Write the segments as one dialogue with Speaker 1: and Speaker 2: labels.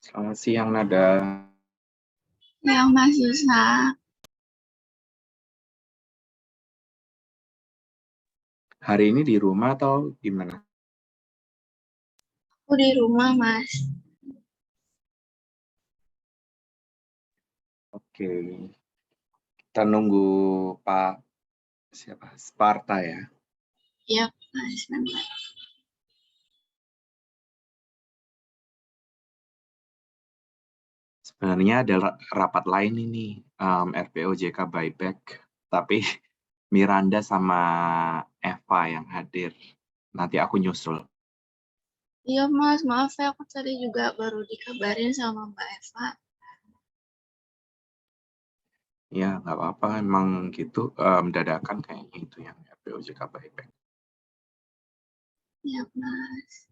Speaker 1: Selamat siang, Nada.
Speaker 2: Yang Mas Yusa,
Speaker 1: Hari ini di rumah atau gimana?
Speaker 2: aku di rumah Mas.
Speaker 1: Oke, kita nunggu Pak siapa? Sparta ya.
Speaker 2: Iya Mas, bentar.
Speaker 1: Sebenarnya ada rapat lain ini, RPOJK buyback, tapi Miranda sama Eva yang hadir. Nanti aku nyusul.
Speaker 2: Iya Mas, maaf ya aku tadi juga baru dikabarin sama Mbak Eva.
Speaker 1: Ya, nggak apa-apa, emang gitu. Dadakan kayaknya itu yang RPOJK buyback.
Speaker 2: Iya Mas.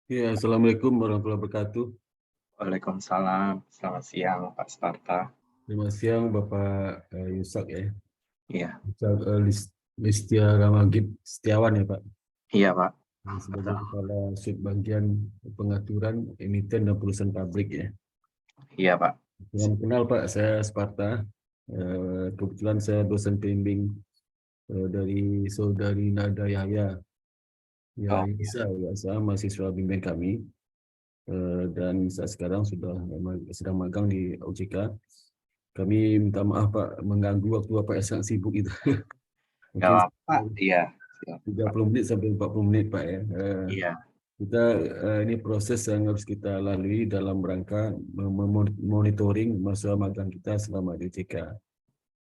Speaker 3: Ya, Assalamualaikum warahmatullahi wabarakatuh.
Speaker 1: Waalaikumsalam. Selamat siang, Pak Sparta.
Speaker 3: Selamat siang, Bapak Yusak ya.
Speaker 1: Iya,
Speaker 3: Yusak Listia Ramagip Setiawan ya, Pak.
Speaker 1: iya Pak.
Speaker 3: Sebagai
Speaker 1: Betul.
Speaker 3: Kepala Subbagian Pengaturan Emiten dan Perusahaan Pabrik ya.
Speaker 1: Iya Pak.
Speaker 3: Dengan kenal Pak, saya Sparta. Kebetulan saya dosen pembimbing dari Saudari Nada Yahya. Ya,
Speaker 1: Oh,
Speaker 3: saya mahasiswa bimbing kami. Dan saat sekarang sedang magang di OJK. Kami minta maaf Pak mengganggu waktu Bapak yang sangat sibuk itu.
Speaker 1: nggak
Speaker 3: Mungkin
Speaker 1: apa-apa. Iya, silakan, Pak.
Speaker 3: 30 menit sampai 40 menit Pak ya.
Speaker 1: Iya,
Speaker 3: Kita ini proses yang harus kita lalui dalam rangka monitoring masa magang kita selama di OJK.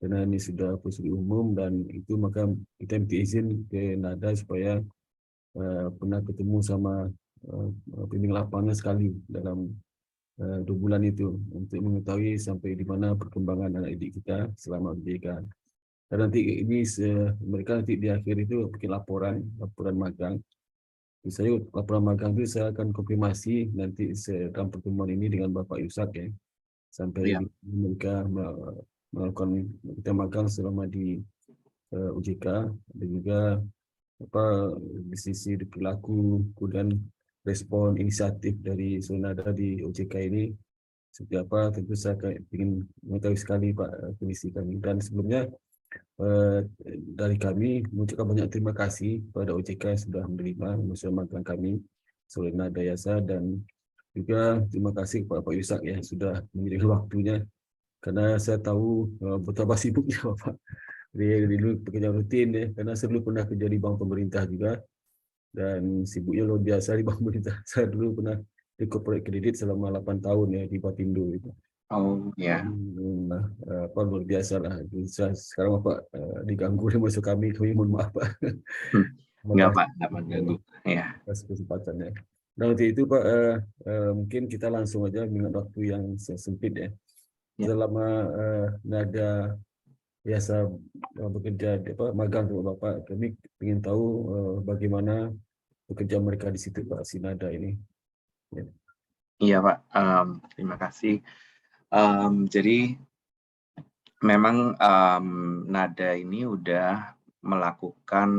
Speaker 3: Karena ini sudah prosedur umum dan itu maka kita minta izin ke NADA supaya pernah ketemu sama pembimbing lapangan sekali dalam 2 bulan itu untuk mengetahui sampai di mana perkembangan anak didik kita selama OJK. Dan nanti ini mereka nanti di akhir itu bikin laporan magang. Saya laporan magang itu saya akan konfirmasi nanti dalam pertemuan ini dengan Bapak Yusak ya. Sampai
Speaker 1: iya,
Speaker 3: mereka melakukan kita magang selama di OJK dan juga apa di sisi perilaku kemudian respon inisiatif dari Sonada di OJK ini seperti apa, tentu saya ingin mengetahui sekali Pak kondisi kami. Dan sebelumnya eh, dari kami mengucapkan banyak terima kasih kepada OJK yang sudah menerima usaha magang kami Solena Dayasa, dan juga terima kasih kepada Pak Yusak yang sudah menyediakan waktunya, karena saya tahu betapa sibuknya Bapak. Dia dulu pekerjaan rutin ya, karena saya dulu pernah kerja di bank pemerintah juga dan sibuknya luar biasa di bank pemerintah. Saya dulu pernah di corporate credit selama 8 tahun ya di Bapindo itu.
Speaker 1: oh ya,
Speaker 3: Nah, apa luar biasa lah. Sekarang Bapak diganggu oleh musuh kami mohon maaf Pak.
Speaker 1: hmm.
Speaker 3: Terima
Speaker 1: Nggak
Speaker 3: kasih
Speaker 1: Pak, nggak mengganggu. Ya,
Speaker 3: atas kesempatannya. Nah, untuk itu Pak, mungkin kita langsung aja mengingat waktu yang sempit ya.
Speaker 1: Ya.
Speaker 3: Selama Nada biasa bekerja magang untuk Bapak, kami ingin tahu bagaimana bekerja mereka di situ Pak, si Nada ini. Ya.
Speaker 1: Iya Pak, terima kasih. Jadi memang Nada ini udah melakukan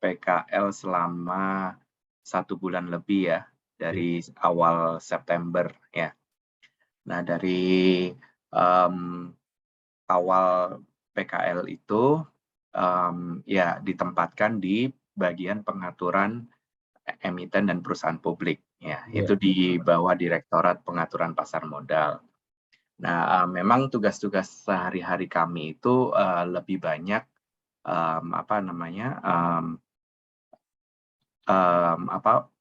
Speaker 1: PKL selama 1 bulan lebih ya, dari awal September ya. Nah dari awal PKL itu ya ditempatkan di bagian pengaturan emiten dan perusahaan publik ya, itu di bawah Direktorat Pengaturan Pasar Modal. Nah, memang tugas-tugas sehari-hari kami itu lebih banyak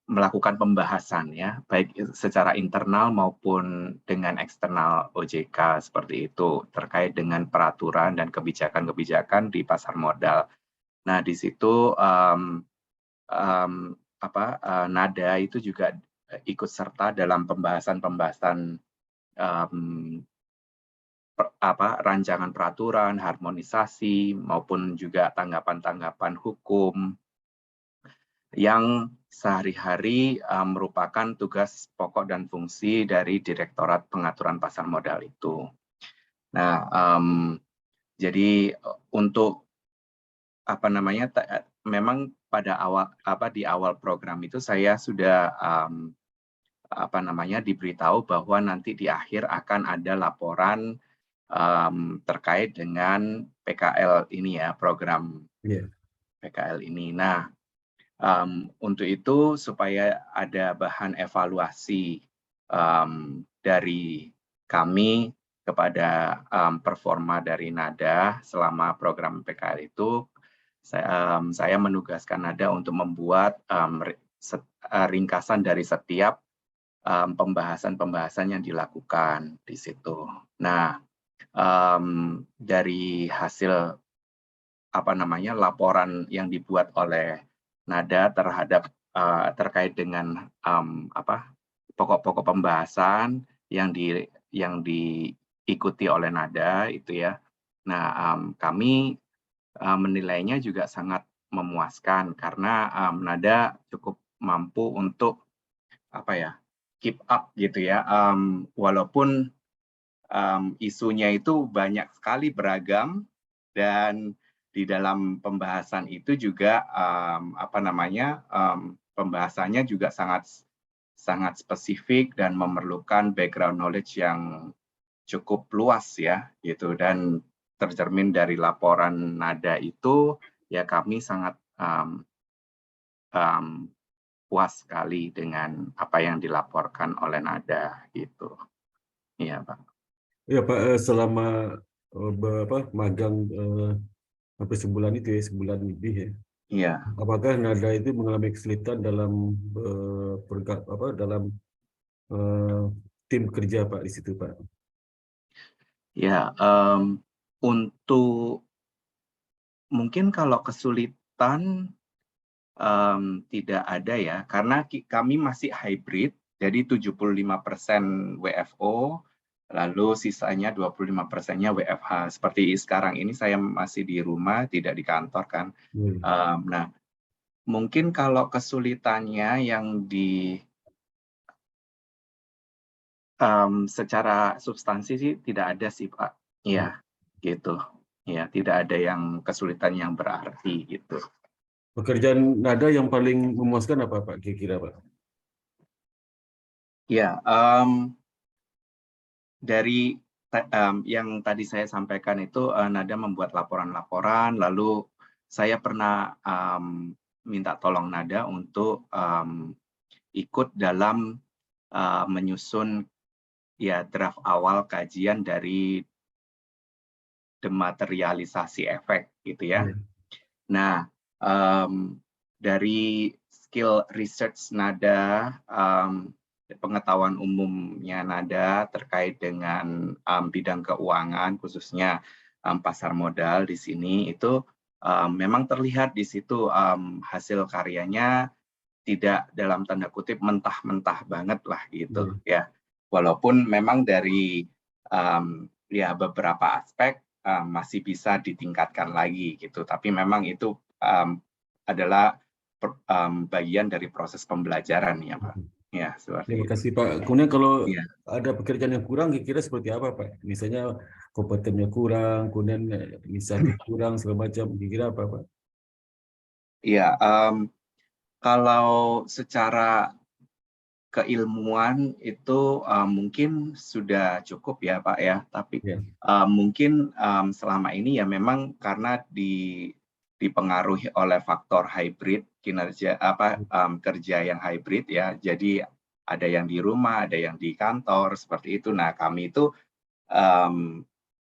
Speaker 1: melakukan pembahasan ya, baik secara internal maupun dengan eksternal OJK seperti itu, terkait dengan peraturan dan kebijakan-kebijakan di pasar modal. Nah, di situ Nada itu juga ikut serta dalam pembahasan-pembahasan rancangan peraturan, harmonisasi, maupun juga tanggapan-tanggapan hukum yang sehari-hari merupakan tugas pokok dan fungsi dari Direktorat Pengaturan Pasar Modal itu. Nah, jadi untuk memang pada di awal program itu saya sudah diberitahu bahwa nanti di akhir akan ada laporan terkait dengan PKL ini ya, program PKL ini. Nah, untuk itu supaya ada bahan evaluasi dari kami kepada performa dari Nada selama program PKL itu, saya menugaskan Nada untuk membuat ringkasan dari setiap pembahasan-pembahasan yang dilakukan di situ. Nah, dari hasil laporan yang dibuat oleh Nada terkait dengan pokok-pokok pembahasan yang diikuti oleh Nada itu ya. Nah, kami menilainya juga sangat memuaskan karena Nada cukup mampu untuk keep up gitu ya. Walaupun isunya itu banyak sekali beragam, dan di dalam pembahasan itu juga pembahasannya juga sangat spesifik dan memerlukan background knowledge yang cukup luas ya gitu, dan tercermin dari laporan Nada itu ya kami sangat puas sekali dengan apa yang dilaporkan oleh Nada gitu. Iya Pak.
Speaker 3: Ya Pak, selama magang hampir sebulan itu ya, sebulan lebih ya.
Speaker 1: Iya.
Speaker 3: Apakah Nada itu mengalami kesulitan dalam tim kerja Pak di situ Pak?
Speaker 1: Ya, untuk mungkin kalau kesulitan tidak ada ya, karena kami masih hybrid, jadi 75% WFO, lalu sisanya 25%-nya WFH. Seperti sekarang ini saya masih di rumah, tidak di kantor kan. Nah, mungkin kalau kesulitannya yang secara substansi sih tidak ada sih Pak. Iya, gitu. Ya, tidak ada yang kesulitan yang berarti gitu.
Speaker 3: Pekerjaan Nada yang paling memuaskan apa Pak kira-kira Pak?
Speaker 1: Ya, dari yang tadi saya sampaikan itu Nada membuat laporan-laporan, lalu saya pernah minta tolong Nada untuk ikut dalam menyusun ya draft awal kajian dari dematerialisasi efek gitu ya. Nah, dari skill research Nada, pengetahuan umumnya Nada terkait dengan bidang keuangan, khususnya pasar modal di sini, itu memang terlihat di situ hasil karyanya tidak dalam tanda kutip mentah-mentah banget lah gitu ya. Walaupun memang dari ya beberapa aspek masih bisa ditingkatkan lagi gitu. Tapi memang itu adalah bagian dari proses pembelajaran ya Pak. Ya, seperti
Speaker 3: Terima
Speaker 1: itu.
Speaker 3: kasih Pak. Kemudian kalau
Speaker 1: Iya.
Speaker 3: ada pekerjaan yang kurang, kira-kira seperti apa Pak? Misalnya kompetennya kurang, kemudian inisiatif kurang, segala macam, kira-kira apa Pak?
Speaker 1: Iya, kalau secara keilmuan itu mungkin sudah cukup ya Pak ya, tapi
Speaker 3: Ya,
Speaker 1: mungkin selama ini ya memang karena dipengaruhi oleh faktor hybrid kinerja kerja yang hybrid ya, jadi ada yang di rumah, ada yang di kantor seperti itu. Nah kami itu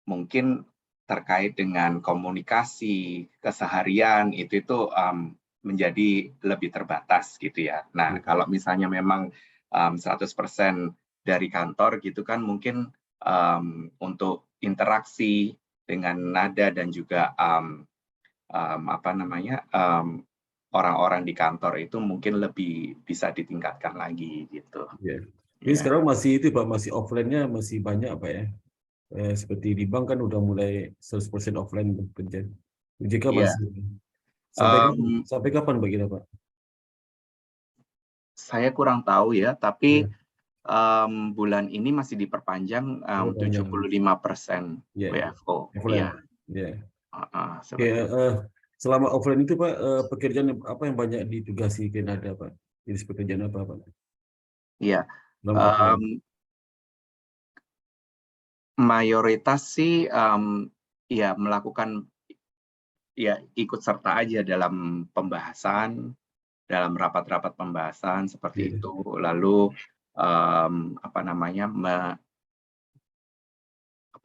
Speaker 1: mungkin terkait dengan komunikasi keseharian itu menjadi lebih terbatas gitu ya. Nah kalau misalnya memang 100% dari kantor gitu kan mungkin untuk interaksi dengan nada dan juga orang-orang di kantor itu mungkin lebih bisa ditingkatkan lagi gitu.
Speaker 3: ya. Jadi sekarang masih itu Pak, masih offline-nya masih banyak Pak ya. Seperti di bank kan udah mulai 100% offline kerja. Jika
Speaker 1: Iya.
Speaker 3: masih sampai kapan Pak kita Pak?
Speaker 1: Saya kurang tahu ya, tapi
Speaker 3: Ya.
Speaker 1: bulan ini masih diperpanjang 75%
Speaker 3: Ya.
Speaker 1: WFO.
Speaker 3: Offline.
Speaker 1: Iya.
Speaker 3: Ya.
Speaker 1: Seperti itu.
Speaker 3: Selama offline itu Pak, pekerjaan apa yang banyak ditugasi ke Nada Pak? Jadi pekerjaan apa Pak?
Speaker 1: Iya.
Speaker 3: Selama offline.
Speaker 1: Mayoritas sih ya melakukan ya ikut serta aja dalam pembahasan, dalam rapat-rapat pembahasan seperti
Speaker 3: Iya.
Speaker 1: itu. Lalu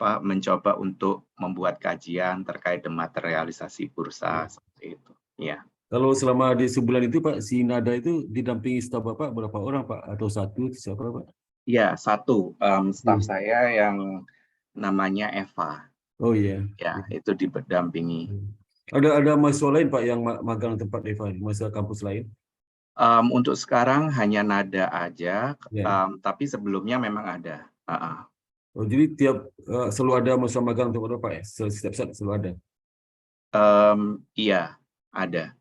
Speaker 1: mencoba untuk membuat kajian terkait dematerialisasi bursa seperti itu. Ya.
Speaker 3: Kalau selama di sebulan itu Pak, si Nada itu didampingi staf Bapak berapa orang Pak? Atau satu, siapa Pak?
Speaker 1: Ya, satu staf saya yang namanya Eva.
Speaker 3: Oh iya.
Speaker 1: Ya, itu didampingi.
Speaker 3: Ada mahasiswa lain Pak yang magang tempat Eva, mahasiswa kampus lain?
Speaker 1: Untuk sekarang hanya Nada aja,
Speaker 3: Ya.
Speaker 1: tapi sebelumnya memang ada.
Speaker 3: Oh, jadi selalu ada mahasiswa magang untuk Bapak ya? Setiap saat selalu ada?
Speaker 1: Iya, ada.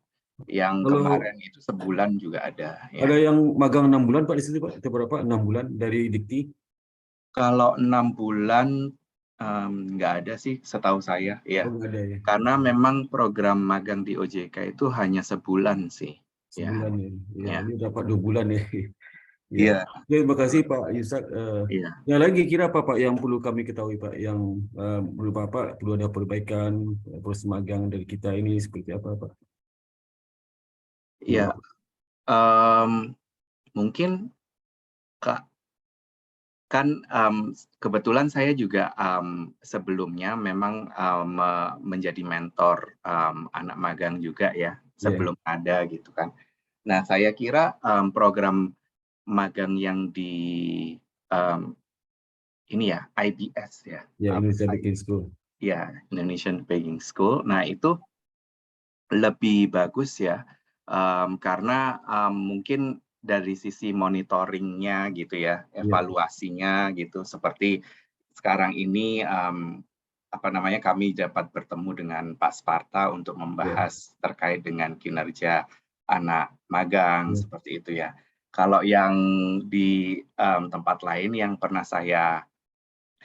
Speaker 1: Yang
Speaker 3: Kalau
Speaker 1: kemarin itu sebulan juga ada. Ya.
Speaker 3: ada yang magang 6 bulan Pak di situ Pak? Itu berapa? 6 bulan dari Dikti?
Speaker 1: Kalau 6 bulan nggak ada sih setahu saya. Ya.
Speaker 3: Oh, nggak ada ya.
Speaker 1: Karena memang program magang di OJK itu hanya sebulan sih.
Speaker 3: Sebulan ya.
Speaker 1: Ya.
Speaker 3: Ini dapat 2 bulan ya.
Speaker 1: Iya.
Speaker 3: Terima kasih Pak Yusak.
Speaker 1: Iya.
Speaker 3: Yang lagi kira apa Pak yang perlu kami ketahui Pak? Yang perlu Bapak perlu ada perbaikan proses magang dari kita ini seperti apa Pak?
Speaker 1: Iya. Mungkin kan kebetulan saya juga sebelumnya memang menjadi mentor anak magang juga ya sebelum ada gitu kan. Nah saya kira program magang yang di ini ya IBS ya.
Speaker 3: Indonesia Baking School.
Speaker 1: Ya, Indonesian Baking School. Nah itu lebih bagus ya karena mungkin dari sisi monitoringnya gitu ya, evaluasinya gitu. Seperti sekarang ini kami dapat bertemu dengan Pak Sparta untuk membahas terkait dengan kinerja anak magang seperti itu ya. Kalau yang di tempat lain yang pernah saya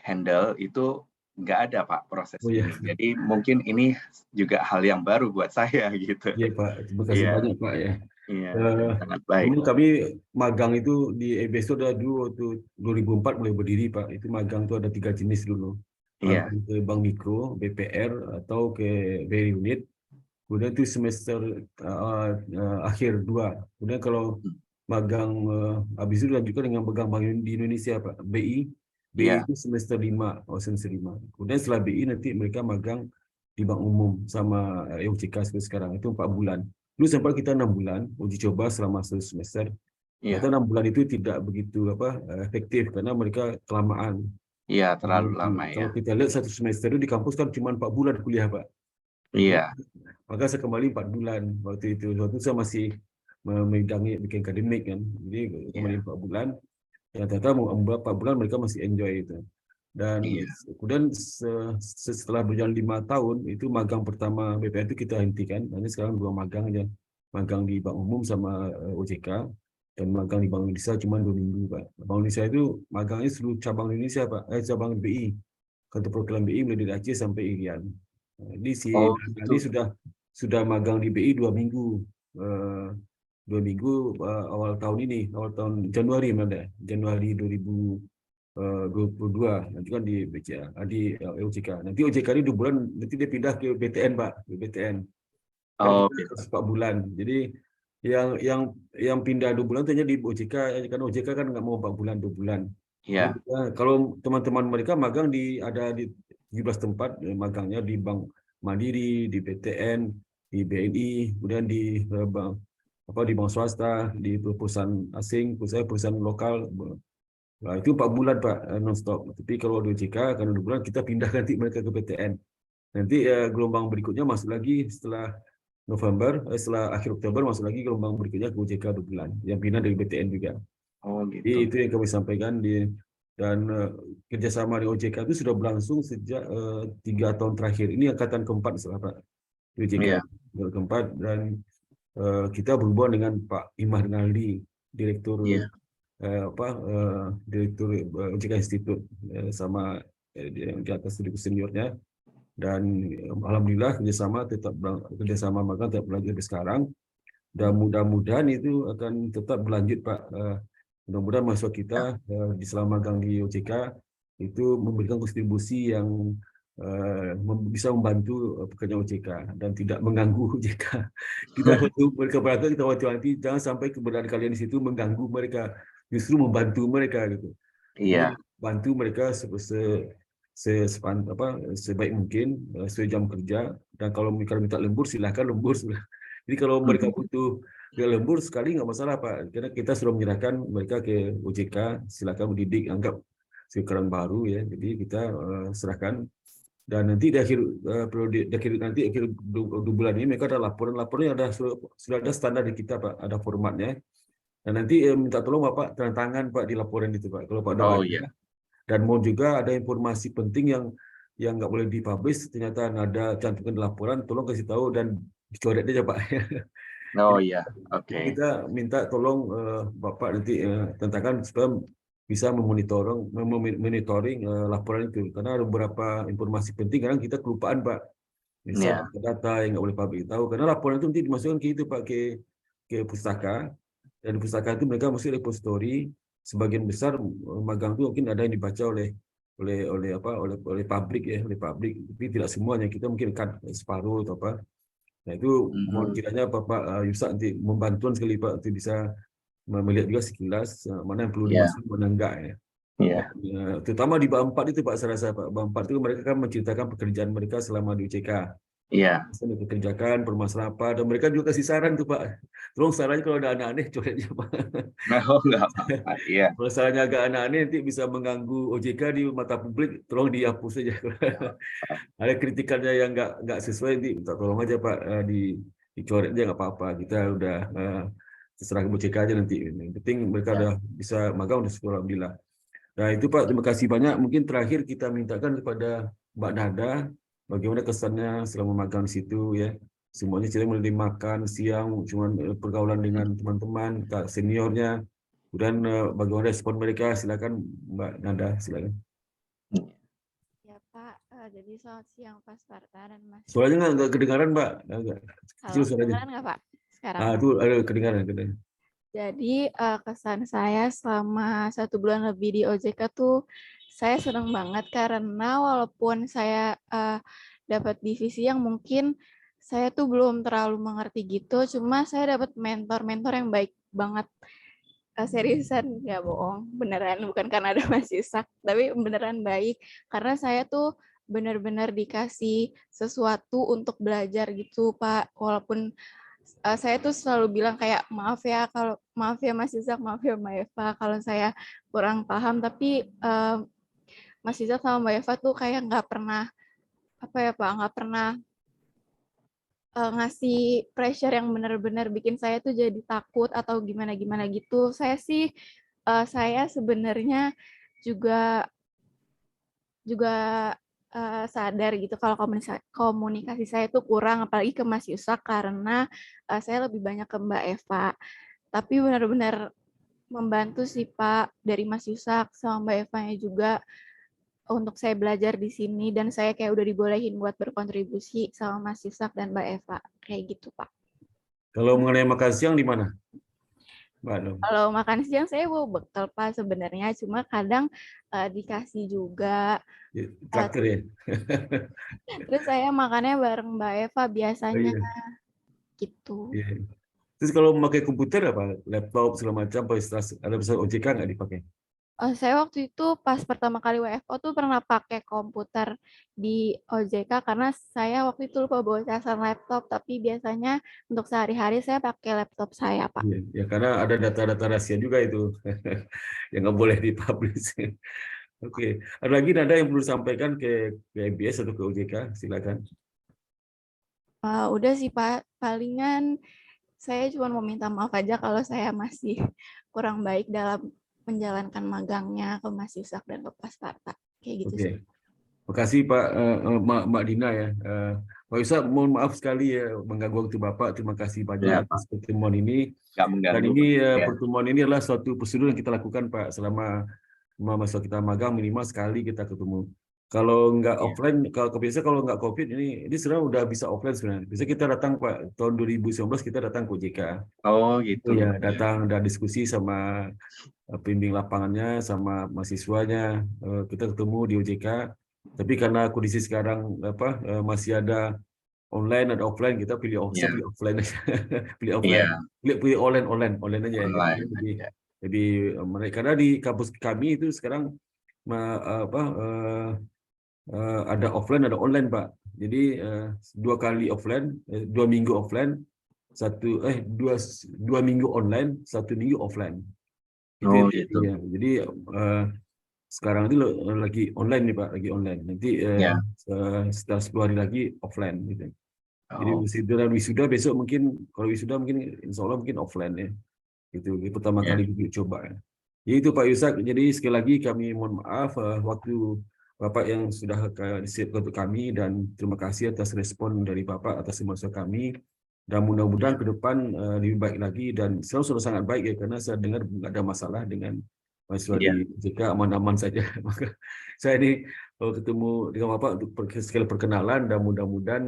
Speaker 1: handle itu nggak ada Pak proses ini. Jadi mungkin ini juga hal yang baru buat saya gitu.
Speaker 3: Iya Pak, terima kasih banyak Pak ya.
Speaker 1: Iya, sangat baik.
Speaker 3: Kami magang itu di EBS itu ada dulu waktu 2004 mulai berdiri Pak. Itu magang itu ada 3 jenis dulu. Magang ke Bank Mikro, BPR atau ke BRI Unit. Kemudian itu semester akhir 2. Kemudian kalau magang habis itu dilanjutkan dengan magang bank di Indonesia Pak, BI. BI itu semester 5, semester 5. Kemudian setelah BI nanti mereka magang di Bank Umum sama OJK sekarang itu 4 bulan. Dulu sempat kita 6 bulan uji coba selama 1 semester. Ternyata 6 bulan itu tidak begitu efektif karena mereka kelamaan.
Speaker 1: Iya, terlalu lama ya.
Speaker 3: Kalau kita lihat 1 semester itu di kampus kan cuma 4 bulan kuliah Pak.
Speaker 1: Iya.
Speaker 3: Maka saya kembali 4 bulan waktu itu. Waktu saya masih memegangi bikin akademik kan. Jadi kemudian 4 bulan, yang ternyata mau 4 bulan mereka masih enjoy itu. Dan kemudian setelah berjalan 5 tahun itu magang pertama BPN itu kita hentikan. Nanti sekarang 2 magang aja, magang di Bank Umum sama OJK, dan magang di Bank Indonesia cuma 2 minggu Pak. Bank Indonesia itu magangnya seluruh cabang Indonesia Pak, cabang BI, kantor perwakilan BI mulai dari Aceh sampai Irian. Jadi si
Speaker 1: Oh,
Speaker 3: Nadi
Speaker 1: gitu.
Speaker 3: sudah magang di BI 2 minggu. 2 minggu awal tahun ini, awal tahun Januari mana? Januari 2022, nanti kan di BCA, di OJK. Nanti OJK ini 2 bulan, nanti dia pindah ke BTN Pak, ke BTN. Kan
Speaker 1: Oh,
Speaker 3: kita
Speaker 1: gitu.
Speaker 3: 4 bulan. Jadi yang pindah 2 bulan itu hanya di OJK, karena OJK kan nggak mau 4 bulan, 2 bulan. Jadi
Speaker 1: Iya.
Speaker 3: kalau teman-teman mereka magang ada di 17 tempat, magangnya di Bank Mandiri, di BTN, di BNI, kemudian di di bank swasta, di perusahaan asing, perusahaan lokal. Nah, itu 4 bulan Pak, non-stop. Tapi kalau di OJK, karena 2 bulan, kita pindah nanti mereka ke BTN. Nanti gelombang berikutnya masuk lagi setelah November, setelah akhir Oktober masuk lagi gelombang berikutnya ke OJK 2 bulan, yang pindah dari BTN juga.
Speaker 1: Oh,
Speaker 3: Jadi
Speaker 1: gitu.
Speaker 3: itu yang kami sampaikan dan kerjasama di OJK itu sudah berlangsung sejak 3 tahun terakhir. Ini angkatan keempat setelah Pak di OJK
Speaker 1: Iya.
Speaker 3: keempat, dan kita berhubungan dengan Pak Imah Rinaldi, direktur
Speaker 1: Iya.
Speaker 3: direktur OJK Institute, sama di atas seniornya, dan alhamdulillah kerjasama magang tetap berlanjut sampai sekarang, dan mudah-mudahan itu akan tetap berlanjut Pak. Mudah-mudahan mahasiswa kita di selama magang di OJK itu memberikan kontribusi yang bisa membantu pekerjaan OJK dan tidak mengganggu OJK. Kita bantu mereka berangkat, kita wanti-wanti jangan sampai keberadaan kalian di situ mengganggu mereka, justru membantu mereka gitu. Jadi
Speaker 1: Iya.
Speaker 3: bantu mereka sebaik mungkin sesuai jam kerja, dan kalau mereka minta lembur silahkan lembur. Jadi kalau mereka butuh lembur sekali nggak masalah Pak, karena kita sudah menyerahkan mereka ke OJK, silakan mendidik, anggap sekarang baru ya. Jadi kita serahkan, dan nanti di akhir periode nanti akhir 2 bulan ini mereka ada laporannya sudah ada standar di kita Pak, ada formatnya, dan nanti minta tolong Bapak tanda tangan Pak di laporan itu Pak, kalau Pak ada
Speaker 1: Oh,
Speaker 3: baca.
Speaker 1: iya.
Speaker 3: Dan mau juga ada informasi penting yang nggak boleh dipublish, ternyata ada cantumkan di laporan, tolong kasih tahu dan dicoret aja Pak.
Speaker 1: Oh,
Speaker 3: Jadi
Speaker 1: iya. Oke.
Speaker 3: kita minta tolong Bapak nanti tentangkan supaya bisa monitoring laporan itu, karena ada beberapa informasi penting kadang kita kelupaan Pak. Misal
Speaker 1: Iya.
Speaker 3: data yang nggak boleh publik tahu, karena laporan itu nanti dimasukkan ke itu Pak, ke pustaka, dan di pustaka itu mereka mesti repository. Sebagian besar magang itu mungkin ada yang dibaca oleh publik ya, oleh publik, tapi tidak semuanya, kita mungkin kan separuh atau apa. Nah itu mohon kiranya Bapak Yusak nanti membantuan sekali Pak, untuk bisa melihat juga sekilas mana yang perlu
Speaker 1: Iya.
Speaker 3: dimasukkan, mana enggak ya.
Speaker 1: Iya.
Speaker 3: Terutama di bab 4 itu Pak, saya rasa Pak, bab 4 itu mereka kan menceritakan pekerjaan mereka selama di UCK.
Speaker 1: Iya.
Speaker 3: Saya dikerjakan permasalahan apa, dan mereka juga kasih saran tuh Pak. Tolong sarannya kalau ada anak aneh coretnya Pak.
Speaker 1: Oh, nggak apa-apa. Iya.
Speaker 3: Kalau sarannya agak anak aneh nanti bisa mengganggu OJK di mata publik, tolong dihapus saja. Ada kritikannya yang nggak sesuai, nanti minta tolong aja Pak, dicoret aja nggak apa-apa. Kita udah terserah ke OJK aja nanti. Yang penting mereka
Speaker 1: Iya.
Speaker 3: udah bisa magang, udah syukur alhamdulillah. Nah itu Pak, terima kasih banyak. Mungkin terakhir kita mintakan kepada Mbak Nada, bagaimana kesannya selama magang di situ ya. Semuanya cerita mulai makan siang, cuman pergaulan dengan teman-teman, seniornya, kemudian bagaimana respon mereka. Silakan Mbak Nada, silakan.
Speaker 2: Ya Pak, jadi selamat siang Pak Sparta dan Mas.
Speaker 3: Suaranya nggak kedengaran Mbak, agak kecil
Speaker 2: Halo,
Speaker 3: suaranya.
Speaker 2: kedengaran nggak Pak sekarang?
Speaker 3: Itu ada kedengaran.
Speaker 2: Jadi kesan saya selama 1 bulan lebih di OJK tuh saya senang banget, karena walaupun saya dapat divisi yang mungkin saya tuh belum terlalu mengerti gitu, cuma saya dapat mentor-mentor yang baik banget. Seriusan, nggak bohong, beneran, bukan karena ada Mas Isak, tapi beneran baik, karena saya tuh benar-benar dikasih sesuatu untuk belajar gitu Pak, walaupun saya tuh selalu bilang kayak maaf ya Mas Isak, maaf ya Mbak Eva kalau saya kurang paham, tapi Mas Isak sama Mbak Eva tuh kayak nggak pernah nggak pernah ngasih pressure yang benar-benar bikin saya tuh jadi takut atau gimana-gimana gitu. Saya sebenarnya juga juga sadar gitu kalau komunikasi saya itu kurang, apalagi ke Mas Yusak karena saya lebih banyak ke Mbak Eva. Tapi benar-benar membantu sih Pak dari Mas Yusak sama Mbak Evanya juga untuk saya belajar di sini dan saya kayak udah dibolehin buat berkontribusi sama Mas Yusak dan Mbak Eva. Kayak gitu Pak.
Speaker 3: Kalau mengenai makan siang di mana, Mbak Nom?
Speaker 2: Kalau makan siang saya bawa bekal Pak sebenarnya, cuma kadang dikasih juga.
Speaker 3: Traktir ya?
Speaker 2: Terus saya makannya bareng Mbak Eva
Speaker 3: Oh,
Speaker 2: biasanya
Speaker 3: iya.
Speaker 2: gitu.
Speaker 3: Iya. Terus kalau memakai komputer apa? Laptop segala macam, ada pesan OJK nggak dipakai?
Speaker 2: Saya waktu itu pas pertama kali WFO tuh pernah pakai komputer di OJK karena saya waktu itu lupa bawa casan laptop, tapi biasanya untuk sehari-hari saya pakai laptop saya, Pak.
Speaker 3: Iya, ya karena ada data-data rahasia juga itu yang nggak boleh dipublish. Oke, ada lagi nada yang perlu disampaikan ke MBS atau ke OJK? Silakan.
Speaker 2: Udah sih, Pak. Palingan saya cuma mau minta maaf aja kalau saya masih kurang baik dalam menjalankan magangnya ke Mas Yusak dan ke Pak Sparta. Kayak gitu
Speaker 3: Oke,
Speaker 2: sih.
Speaker 3: makasih Pak Mbak Dina ya. Pak Yusuf, mohon maaf sekali ya mengganggu waktu Bapak. Terima kasih banyak
Speaker 1: Ya,
Speaker 3: atas
Speaker 1: Pak.
Speaker 3: pertemuan ini.
Speaker 1: Nggak
Speaker 3: Dan
Speaker 1: mengganggu.
Speaker 3: ini
Speaker 1: Ya.
Speaker 3: pertemuan ini adalah suatu prosedur yang kita lakukan Pak selama masa kita magang minimal sekali kita ketemu. Kalau nggak
Speaker 1: Ya.
Speaker 3: offline, kalau nggak COVID ini sebenarnya udah bisa offline sebenarnya. Bisa kita datang Pak tahun 2019 kita datang ke OJK.
Speaker 1: Oh, gitu.
Speaker 3: Ya,
Speaker 1: Ya.
Speaker 3: datang dan diskusi sama pembimbing lapangannya sama mahasiswanya. Kita ketemu di OJK. Tapi karena kondisi sekarang masih ada online ada offline, kita
Speaker 1: Ya.
Speaker 3: pilih offline aja. Pilih
Speaker 1: Iya,
Speaker 3: offline. Pilih online aja ya.
Speaker 1: online
Speaker 3: Jadi
Speaker 1: aja.
Speaker 3: jadi mereka karena di kampus kami itu sekarang ada offline ada online Pak. Jadi 2 kali offline, 2 minggu offline, dua minggu online, 1 minggu offline. Itu
Speaker 1: Oh,
Speaker 3: yang
Speaker 1: gitu.
Speaker 3: ya. Jadi sekarang ini lagi online nih Pak, lagi online. Nanti
Speaker 1: Ya.
Speaker 3: setelah 10 hari lagi offline gitu. Jadi
Speaker 1: Oh,
Speaker 3: wisuda dan wisuda besok mungkin kalau wisuda mungkin insya Allah mungkin offline ya. Itu pertama
Speaker 1: ya.
Speaker 3: kali kita coba ya. Ya itu Pak Yusak. Jadi sekali lagi kami mohon maaf waktu Bapak yang sudah disiapkan untuk kami dan terima kasih atas respon dari Bapak atas semasa kami. Dan mudah-mudahan ke depan lebih baik lagi dan selalu sudah sangat baik ya karena saya dengar nggak ada masalah dengan mahasiswa di
Speaker 1: Iya.
Speaker 3: JK aman-aman saja. Maka saya ini kalau ketemu dengan Bapak untuk sekali perkenalan dan mudah-mudahan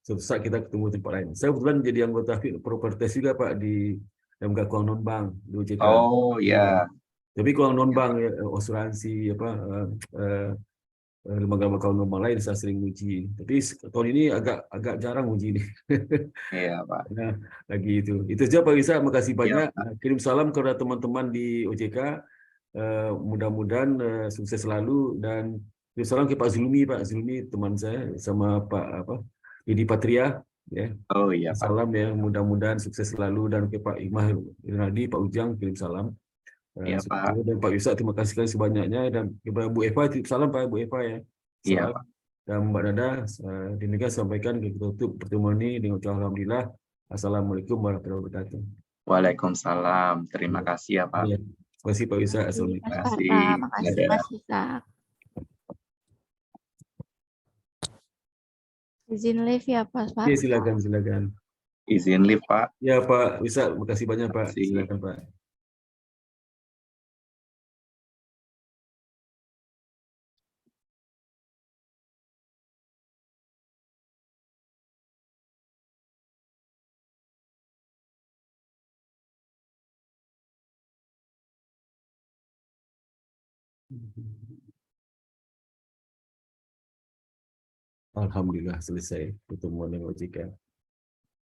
Speaker 3: suatu saat kita ketemu tempat lain. Saya kebetulan jadi anggota fit properties juga Pak di lembaga keuangan non-bank di OJK.
Speaker 1: Oh,
Speaker 3: Iya.
Speaker 1: ya.
Speaker 3: Tapi keuangan
Speaker 1: Ya,
Speaker 3: non-bank
Speaker 1: Pak.
Speaker 3: ya, asuransi lembaga keuangan non-bank lain saya sering uji. Tapi tahun ini agak agak jarang uji ini.
Speaker 1: Iya, Pak.
Speaker 3: Nah, lagi itu. Itu saja Pak Risa, makasih
Speaker 1: Iya,
Speaker 3: banyak.
Speaker 1: Pak.
Speaker 3: Kirim salam kepada teman-teman di OJK. Mudah-mudahan sukses selalu dan kirim salam ke Pak Zulmi, Pak Zulmi teman saya sama Pak Didi Patria ya.
Speaker 1: Oh, iya, Pak.
Speaker 3: Salam ya, mudah-mudahan sukses selalu dan ke Pak Imah Rinaldi, Pak Ujang kirim salam.
Speaker 1: Iya, Pak.
Speaker 3: Dan Pak Yusak terima kasih sekali sebanyaknya dan kepada Bu Eva titip salam Pak Bu Eva ya.
Speaker 1: Iya,
Speaker 3: Salam
Speaker 1: Pak.
Speaker 3: dan Mbak Nada demikian sampaikan kita tutup pertemuan ini dengan ucapan alhamdulillah. Assalamualaikum warahmatullahi wabarakatuh.
Speaker 1: Waalaikumsalam. Terima
Speaker 3: Ya.
Speaker 1: kasih ya, Pak.
Speaker 3: Ya. Terima kasih Pak Yusak.
Speaker 2: Makasih
Speaker 3: Assalamualaikum.
Speaker 2: Pak
Speaker 1: Terima
Speaker 2: Sparta,
Speaker 1: kasih.
Speaker 2: makasih
Speaker 1: Dadah.
Speaker 2: Mas Yusak. Izin live ya Pak
Speaker 3: Ya,
Speaker 2: Sparta.
Speaker 3: silakan silakan.
Speaker 1: Izin live, Pak.
Speaker 3: Ya Pak Yusak, terima kasih banyak
Speaker 1: Terima
Speaker 3: Pak.
Speaker 1: kasih.
Speaker 3: Silakan Pak. Alhamdulillah selesai pertemuan dengan OJK.